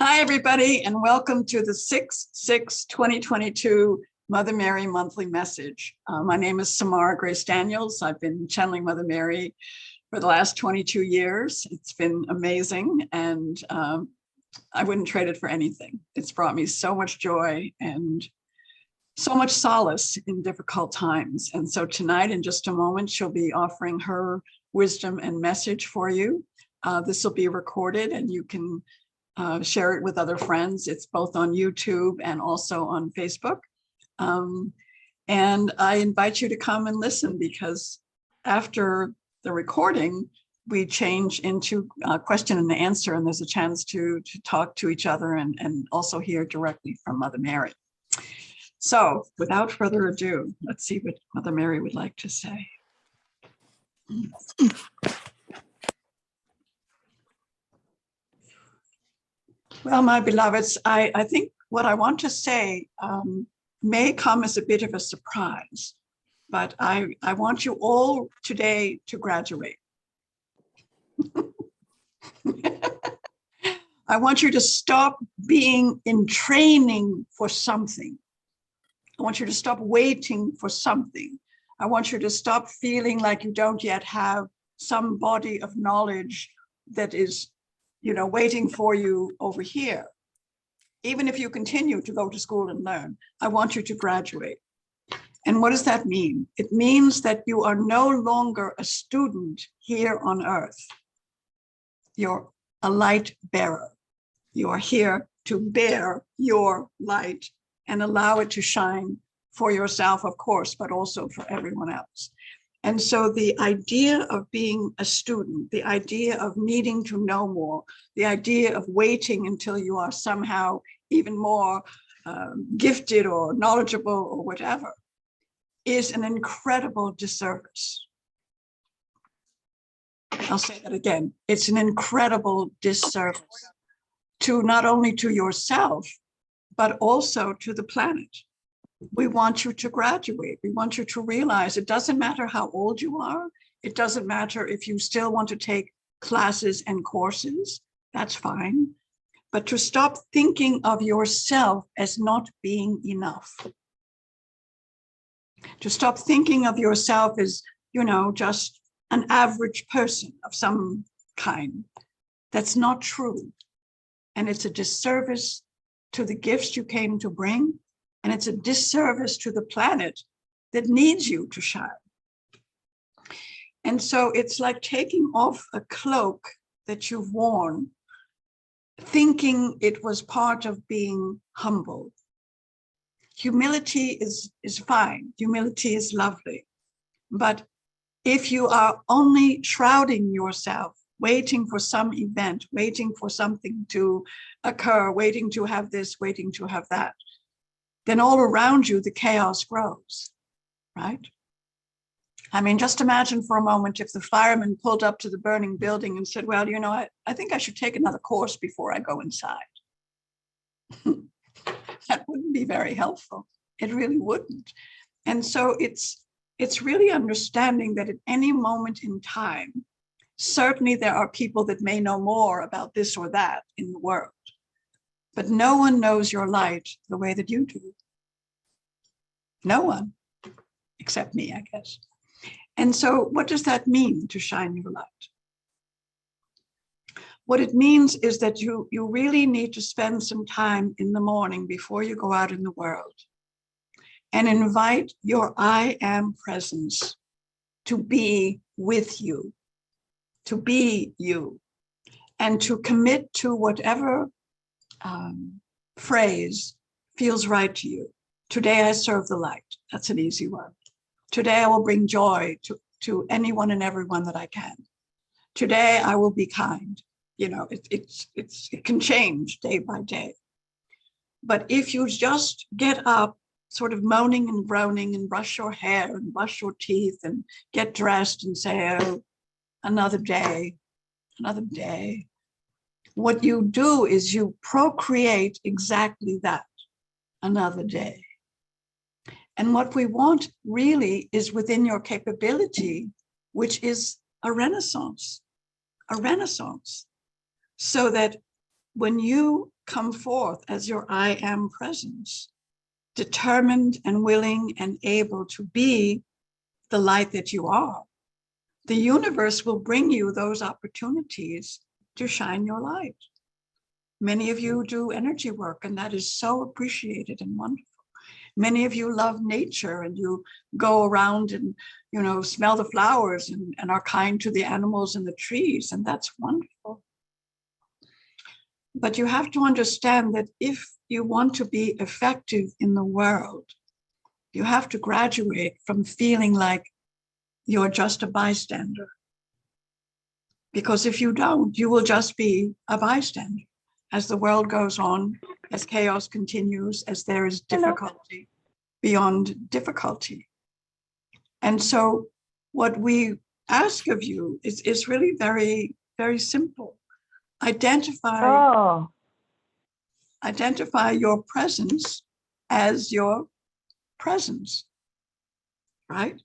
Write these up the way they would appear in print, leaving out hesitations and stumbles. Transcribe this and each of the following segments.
Hi, everybody, and welcome to the 6/6/2022 Mother Mary Monthly Message. My name is Samara Grace Daniels. I've been channeling Mother Mary for the last 22 years. It's been amazing, and I wouldn't trade it for anything. It's brought me so much joy and so much solace in difficult times. And so tonight, in just a moment, she'll be offering her wisdom and message for you. This will be recorded, and you can share it with other friends. It's both on YouTube and also on Facebook. And I invite you to come and listen, because after the recording, we change into question and answer, and there's a chance to talk to each other and also hear directly from Mother Mary. So without further ado, let's see what Mother Mary would like to say. Well, my beloveds, I think what I want to say may come as a bit of a surprise, but I want you all today to graduate. I want you to stop being in training for something. I want you to stop waiting for something. I want you to stop feeling like you don't yet have some body of knowledge that is, waiting for you over here. Even if you continue to go to school and learn, I want you to graduate. And what does that mean? It means that you are no longer a student here on earth. You're a light bearer. You are here to bear your light and allow it to shine for yourself, of course, but also for everyone else. And so the idea of being a student, the idea of needing to know more, the idea of waiting until you are somehow even more gifted or knowledgeable or whatever, is an incredible disservice. I'll say that again. It's an incredible disservice to not only to yourself, but also to the planet. We want you to graduate. We want you to realize it doesn't matter how old you are. It doesn't matter if you still want to take classes and courses. That's fine. But to stop thinking of yourself as not being enough. To stop thinking of yourself as, just an average person of some kind. That's not true. And it's a disservice to the gifts you came to bring. And it's a disservice to the planet that needs you to shine. And so it's like taking off a cloak that you've worn, thinking it was part of being humble. Humility is fine. Humility is lovely. But if you are only shrouding yourself, waiting for some event, waiting for something to occur, waiting to have this, waiting to have that, then all around you, the chaos grows, right? I mean, just imagine for a moment if the fireman pulled up to the burning building and said, well, I think I should take another course before I go inside. That wouldn't be very helpful. It really wouldn't. And so it's really understanding that at any moment in time, certainly there are people that may know more about this or that in the world. But no one knows your light the way that you do. No one, except me, I guess. And so what does that mean, to shine your light? What it means is that you really need to spend some time in the morning before you go out in the world and invite your I am presence to be with you, to be you, and to commit to whatever phrase feels right to you. Today I serve the light. That's an easy one. Today I will bring joy to anyone and everyone that I can. Today I will be kind. It can change day by day. But if you just get up sort of moaning and groaning and brush your hair and brush your teeth and get dressed and say, oh, another day, another day. What you do is you procreate exactly that, another day. And what we want really is within your capability, which is a renaissance, so that when you come forth as your I am presence, determined and willing and able to be the light that you are, the universe will bring you those opportunities to shine your light. Many of you do energy work, and that is so appreciated and wonderful. Many of you love nature, and you go around and, you know, smell the flowers and are kind to the animals and the trees, and that's wonderful. But you have to understand that if you want to be effective in the world, you have to graduate from feeling like you're just a bystander. Because if you don't, you will just be a bystander. As the world goes on, as chaos continues, as there is difficulty beyond difficulty. And so what we ask of you is really very, very simple. Identify your presence as your presence, right?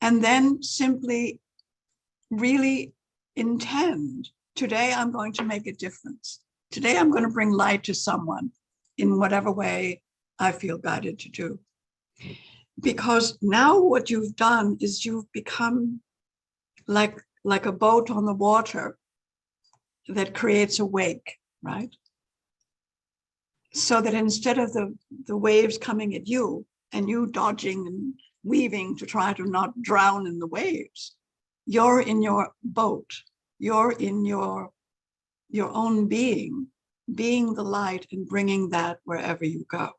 And then simply really intend, today I'm going to make a difference. Today I'm going to bring light to someone in whatever way I feel guided to do. Because now what you've done is you've become like a boat on the water that creates a wake, right? So that instead of the waves coming at you and you dodging and weaving to try to not drown in the waves, you're in your boat, you're in your own being the light and bringing that wherever you go.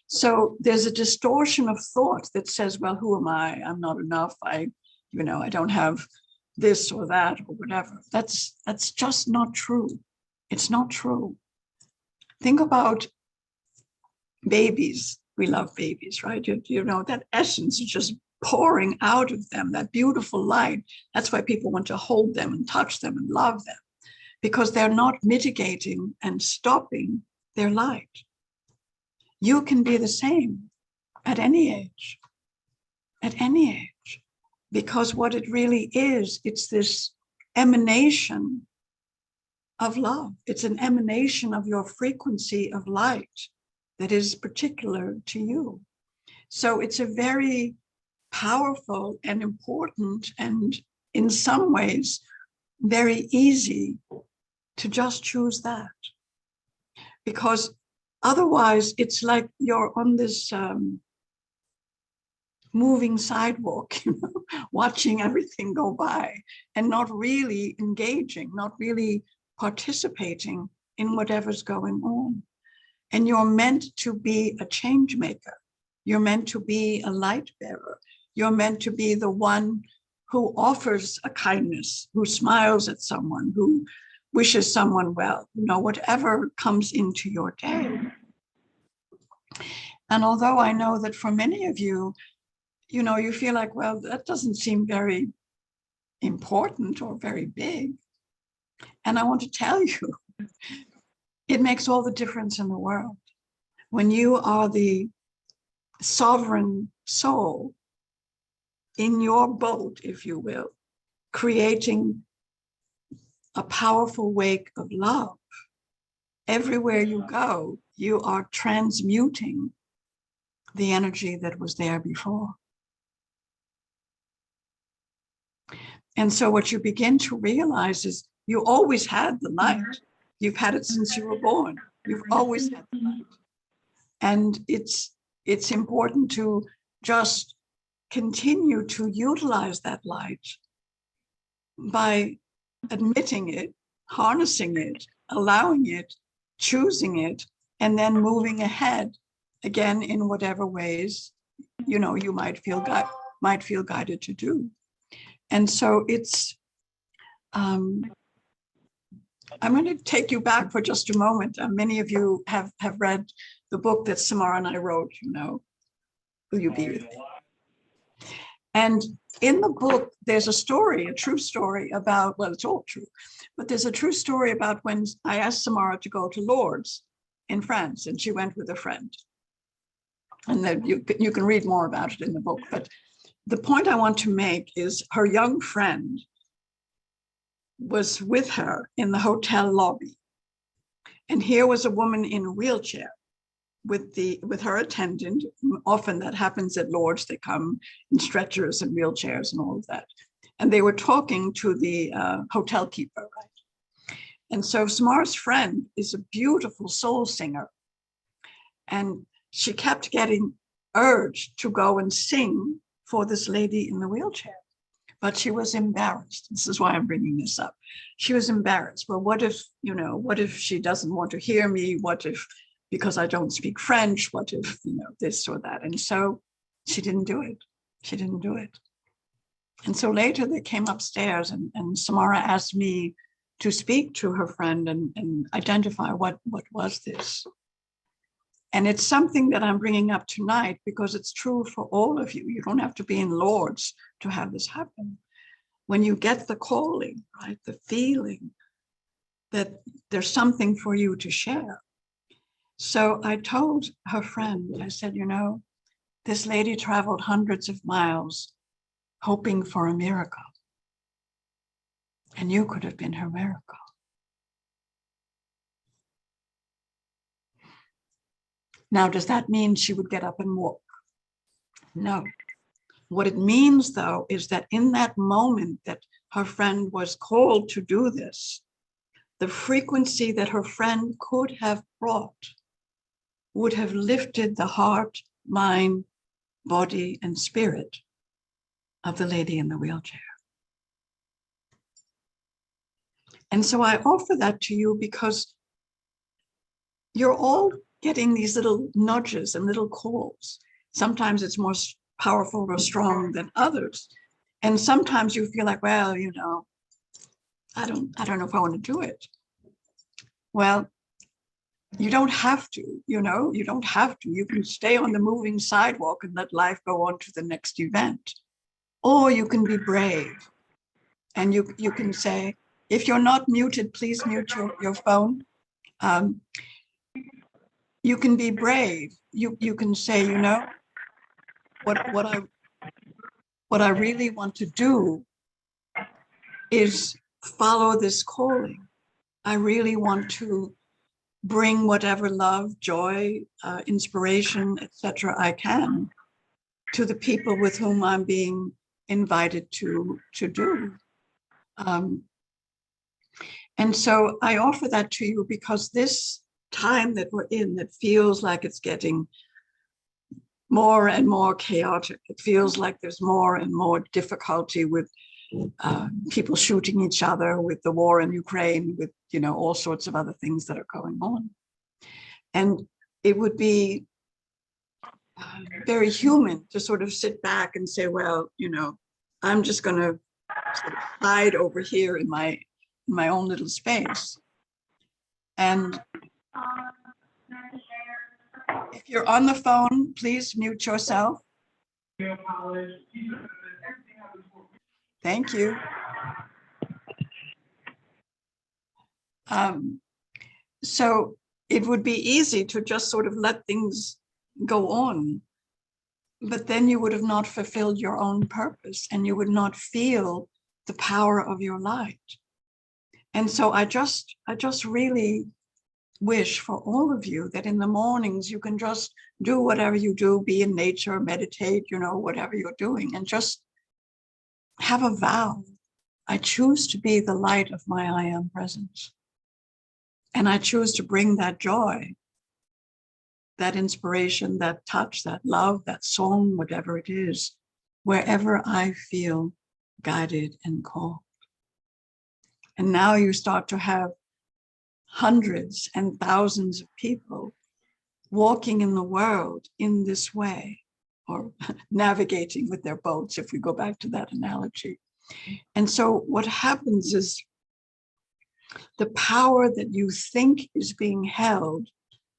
So there's a distortion of thought that says, well, who am I? I'm not enough. I don't have this or that or whatever. That's just not true. It's not true. Think about babies. We love babies, right? You know, that essence is just pouring out of them, that beautiful light. That's why people want to hold them and touch them and love them, because they're not mitigating and stopping their light. You can be the same at any age, because what it really is, it's this emanation of love. It's an emanation of your frequency of light that is particular to you. So it's a very powerful and important, and in some ways, very easy to just choose that. Because otherwise, it's like you're on this moving sidewalk, watching everything go by and not really engaging, not really participating in whatever's going on. And you're meant to be a change maker. You're meant to be a light bearer. You're meant to be the one who offers a kindness, who smiles at someone, who wishes someone well, whatever comes into your day. And although I know that for many of you, you feel like, well, that doesn't seem very important or very big. And I want to tell you, it makes all the difference in the world. When you are the sovereign soul in your boat, if you will, creating a powerful wake of love, everywhere you go, you are transmuting the energy that was there before. And so what you begin to realize is you always had the light. You've had it since you were born. You've always had the light. And it's important to just continue to utilize that light by admitting it, harnessing it, allowing it, choosing it, and then moving ahead again in whatever ways you might feel guided to do. And so it's I'm going to take you back for just a moment. Many of you have read the book that Samara and I wrote, Will You Be With Me? And in the book, there's a story, a true story about, well, it's all true, but there's a true story about when I asked Samara to go to Lourdes in France, and she went with a friend. And then you can read more about it in the book. But the point I want to make is her young friend was with her in the hotel lobby. And here was a woman in a wheelchair with her attendant. Often that happens at Lourdes. They come in stretchers and wheelchairs and all of that. And they were talking to the hotel keeper, right? And so Samara's friend is a beautiful soul singer. And she kept getting urged to go and sing for this lady in the wheelchair. But she was embarrassed. This is why I'm bringing this up. She was embarrassed. Well, what if she doesn't want to hear me? What if, because I don't speak French, what if, this or that? And so she didn't do it. She didn't do it. And so later they came upstairs and Samara asked me to speak to her friend and identify what was this. And it's something that I'm bringing up tonight because it's true for all of you. You don't have to be in Lourdes to have this happen. When you get the calling, right, the feeling that there's something for you to share. So I told her friend, I said, this lady traveled hundreds of miles hoping for a miracle. And you could have been her miracle. Now, does that mean she would get up and walk? No. What it means, though, is that in that moment that her friend was called to do this, the frequency that her friend could have brought would have lifted the heart, mind, body, and spirit of the lady in the wheelchair. And so I offer that to you because you're all getting these little nudges and little calls. Sometimes it's more powerful or strong than others. And sometimes you feel like, well, I don't know if I want to do it. Well, you don't have to, you don't have to. You can stay on the moving sidewalk and let life go on to the next event. Or you can be brave. And you can say, if you're not muted, please mute your phone. You can be brave. You can say, what I really want to do is follow this calling. I really want to bring whatever love, joy, inspiration, etc. I can to the people with whom I'm being invited to do. And so I offer that to you because this time that we're in that feels like it's getting more and more chaotic. It feels like there's more and more difficulty with people shooting each other, with the war in Ukraine, with all sorts of other things that are going on. And it would be very human to sort of sit back and say, well, I'm just going to sort of hide over here in my own little space. And if you're on the phone, please mute yourself. Thank you. So it would be easy to just sort of let things go on, but then you would have not fulfilled your own purpose and you would not feel the power of your light. And so I just really wish for all of you that in the mornings you can just do whatever you do, be in nature, meditate, whatever you're doing, and just have a vow. I choose to be the light of my I am presence. And I choose to bring that joy, that inspiration, that touch, that love, that song, whatever it is, wherever I feel guided and called. And now you start to have hundreds and thousands of people walking in the world in this way, or navigating with their boats, if we go back to that analogy. And so what happens is the power that you think is being held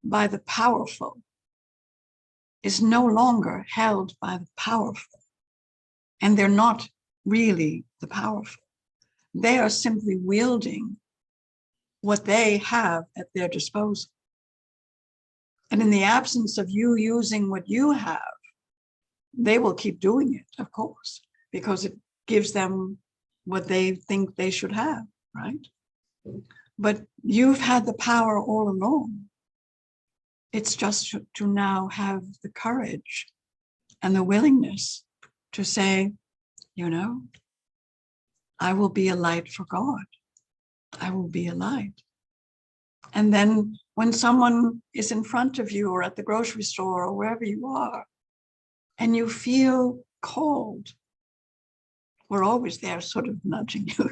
by the powerful is no longer held by the powerful. And they're not really the powerful. They are simply wielding what they have at their disposal. And in the absence of you using what you have, they will keep doing it, of course, because it gives them what they think they should have. right? But you've had the power all along. It's just to now have the courage and the willingness to say, you know, I will be a light for God. I will be a light. And then when someone is in front of you or at the grocery store or wherever you are, and you feel cold, we're always there sort of nudging you,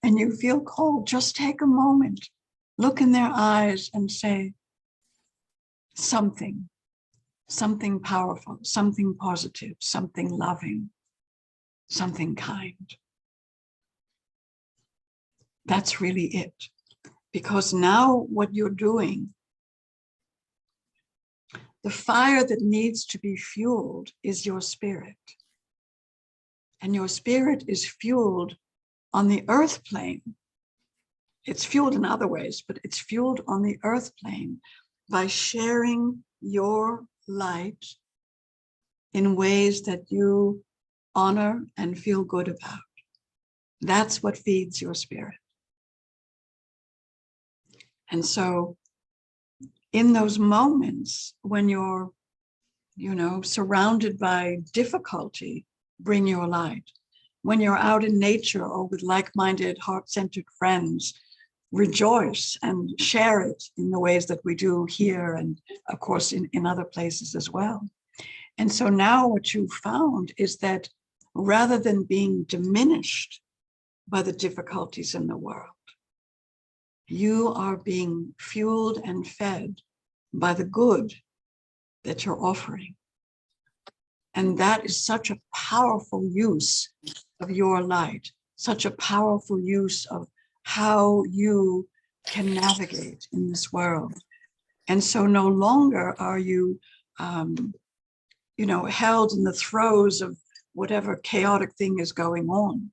and you feel cold, just take a moment, look in their eyes and say something powerful, something positive, something loving, something kind. That's really it. Because now what you're doing, the fire that needs to be fueled is your spirit. And your spirit is fueled on the earth plane. It's fueled in other ways, but it's fueled on the earth plane by sharing your light in ways that you honor and feel good about. That's what feeds your spirit. And so in those moments when you're, surrounded by difficulty, bring your light. When you're out in nature or with like-minded, heart-centered friends, rejoice and share it in the ways that we do here and, of course, in other places as well. And so now what you've found is that rather than being diminished by the difficulties in the world, you are being fueled and fed by the good that you're offering. And that is such a powerful use of your light, such a powerful use of how you can navigate in this world. And so no longer are you, held in the throes of whatever chaotic thing is going on.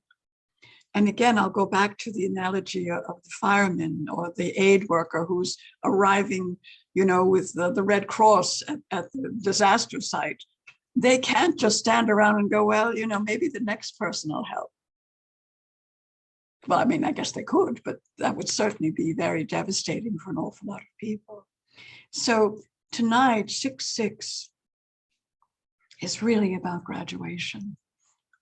And again, I'll go back to the analogy of the fireman or the aid worker who's arriving, with the Red Cross at the disaster site. They can't just stand around and go, well, maybe the next person will help. Well, I mean, I guess they could, but that would certainly be very devastating for an awful lot of people. So tonight, 6/6 is really about graduation.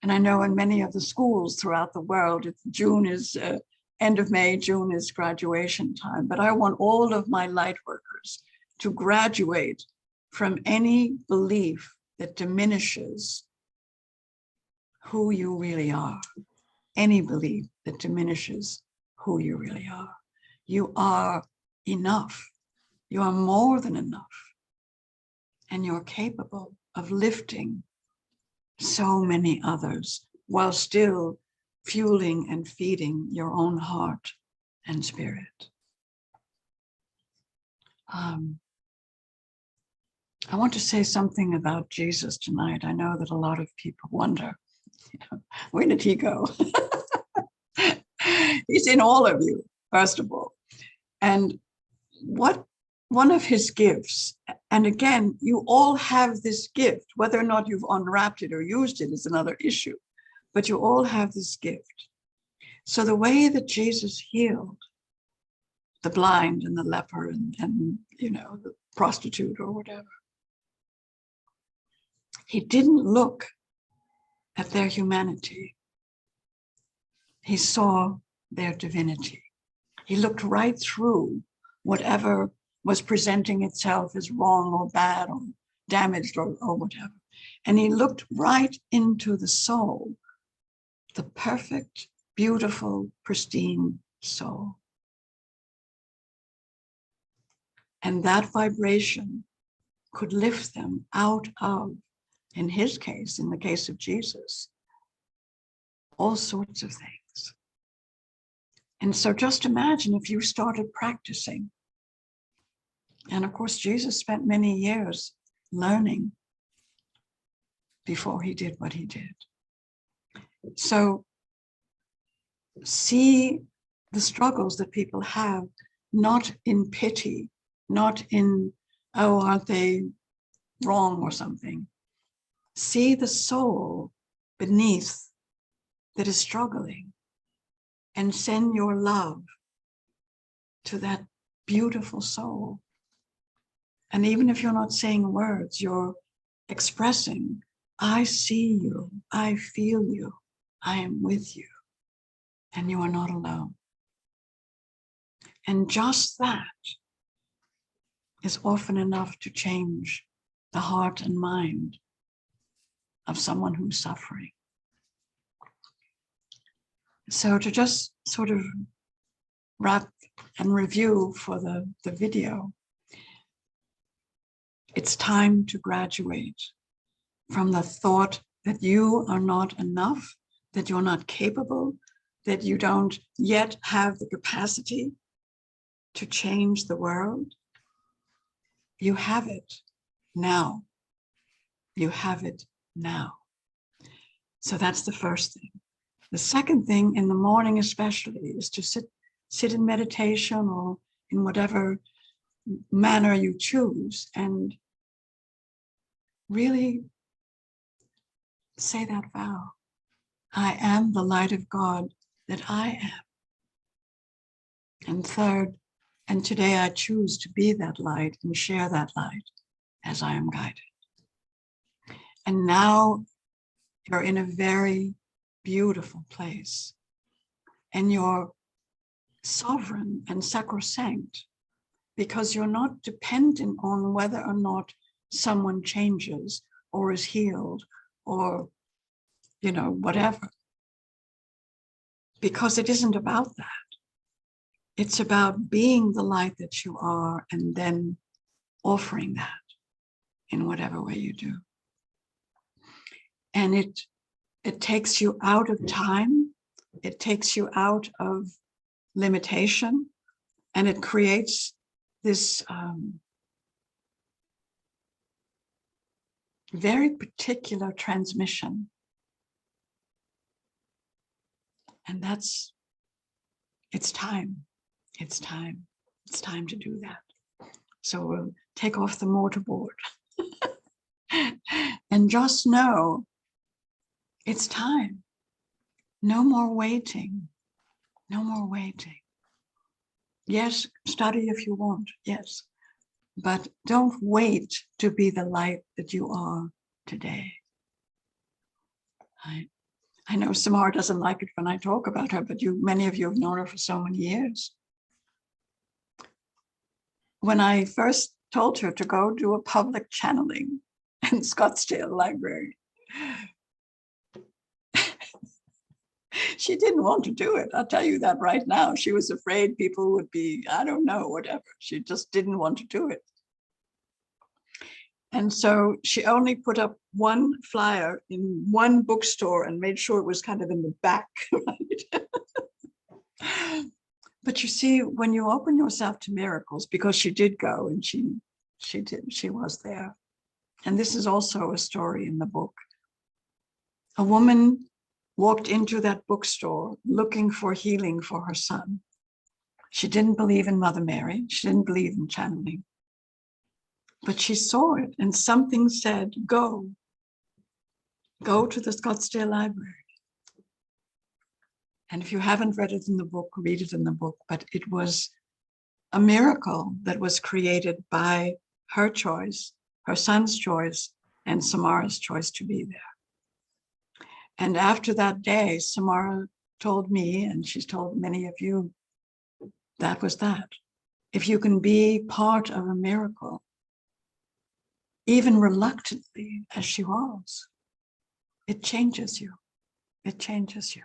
And I know in many of the schools throughout the world, June is, end of May, June is graduation time. But I want all of my light workers to graduate from any belief that diminishes who you really are. Any belief that diminishes who you really are. You are enough. You are more than enough. And you're capable of lifting so many others while still fueling and feeding your own heart and spirit. I want to say something about Jesus tonight. I know that a lot of people wonder, where did he go? He's in all of you, first of all. And one of his gifts, and again, you all have this gift, whether or not you've unwrapped it or used it is another issue, but you all have this gift. So the way that Jesus healed the blind and the leper and the prostitute or whatever, he didn't look at their humanity. He saw their divinity. He looked right through whatever was presenting itself as wrong or bad or damaged or whatever. And he looked right into the soul, the perfect, beautiful, pristine soul. And that vibration could lift them out of, in his case, in the case of Jesus, all sorts of things. And so just imagine if you started practicing. And of course, Jesus spent many years learning before he did what he did. So see the struggles that people have, not in pity, not in, oh, aren't they wrong or something. See the soul beneath that is struggling and send your love to that beautiful soul. And even if you're not saying words, you're expressing, I see you, I feel you, I am with you, and you are not alone. And just that is often enough to change the heart and mind of someone who's suffering. So to just sort of wrap and review for the video, it's time to graduate from the thought that you are not enough, that you're not capable, that you don't yet have the capacity to change the world. You have it now. You have it now. So that's the first thing. The second thing, in the morning especially, is to sit in meditation or in whatever manner you choose and really say that vow. I am the light of God that I am. And third, and today I choose to be that light and share that light as I am guided. And now you're in a very beautiful place, and you're sovereign and sacrosanct because you're not dependent on whether or not someone changes or is healed or, whatever. Because it isn't about that. It's about being the light that you are and then offering that in whatever way you do. And it takes you out of time, it takes you out of limitation, and it creates this very particular transmission. And it's time. It's time. It's time to do that. So we'll take off the mortarboard and just know it's time. No more waiting. No more waiting. Yes, study if you want. Yes. But don't wait to be the light that you are today. I know Samara doesn't like it when I talk about her, but many of you have known her for so many years. When I first told her to go do a public channeling in Scottsdale Library, she didn't want to do it. I'll tell you that right now. She was afraid people would be, I don't know, whatever. She just didn't want to do it. And so she only put up one flyer in one bookstore and made sure it was kind of in the back, right? But you see, when you open yourself to miracles, because she did go and she was there. And this is also a story in the book. A woman walked into that bookstore looking for healing for her son. She didn't believe in Mother Mary. She didn't believe in channeling. But she saw it, and something said, go to the Scottsdale Library. And if you haven't read it in the book, read it in the book. But it was a miracle that was created by her choice, her son's choice, and Samara's choice to be there. And after that day, Samara told me, and she's told many of you, that was that. If you can be part of a miracle, even reluctantly as she was, it changes you. It changes you.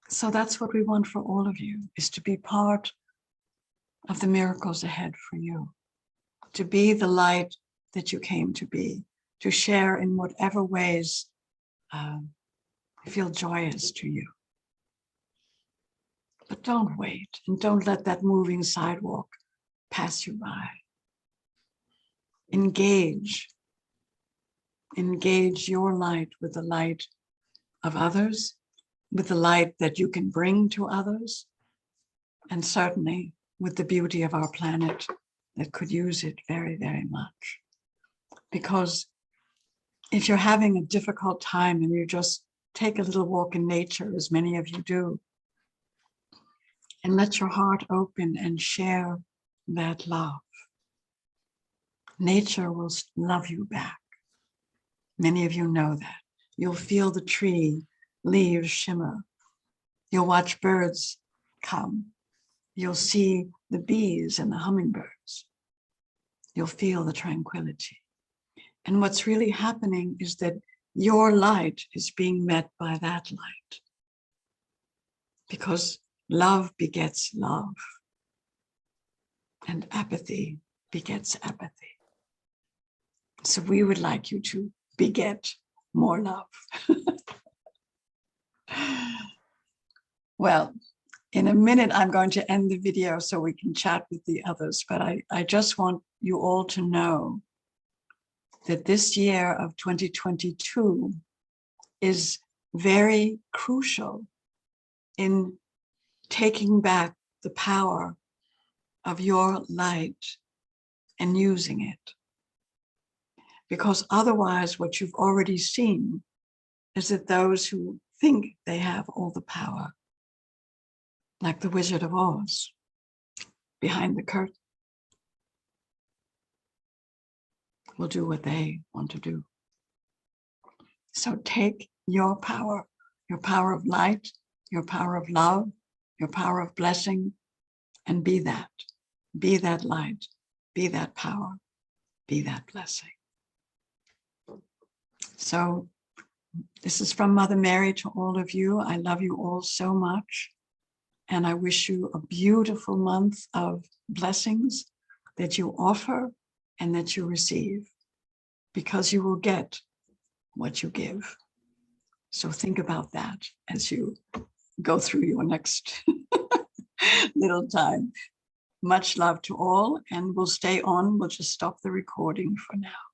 So that's what we want for all of you, is to be part of the miracles ahead for you, to be the light that you came to be, to share in whatever ways feel joyous to you. But don't wait, and don't let that moving sidewalk pass you by. Engage your light with the light of others, with the light that you can bring to others, and certainly with the beauty of our planet that could use it very, very much. Because if you're having a difficult time and you just take a little walk in nature, as many of you do, and let your heart open and share that love. Nature will love you back. Many of you know that. You'll feel the tree leaves shimmer. You'll watch birds come. You'll see the bees and the hummingbirds. You'll feel the tranquility. And what's really happening is that your light is being met by that light. Because love begets love. And apathy begets apathy. So we would like you to beget more love. Well, in a minute, I'm going to end the video so we can chat with the others, but I just want you all to know that this year of 2022 is very crucial in taking back the power of your light and using it. Because otherwise, what you've already seen is that those who think they have all the power, like the Wizard of Oz, behind the curtain, will do what they want to do. So take your power of light, your power of love, your power of blessing, and be that. Be that light, be that power, be that blessing. So this is from Mother Mary to all of you. I love you all so much. And I wish you a beautiful month of blessings that you offer and that you receive, because you will get what you give. So think about that as you go through your next little time. Much love to all, and we'll stay on. We'll just stop the recording for now.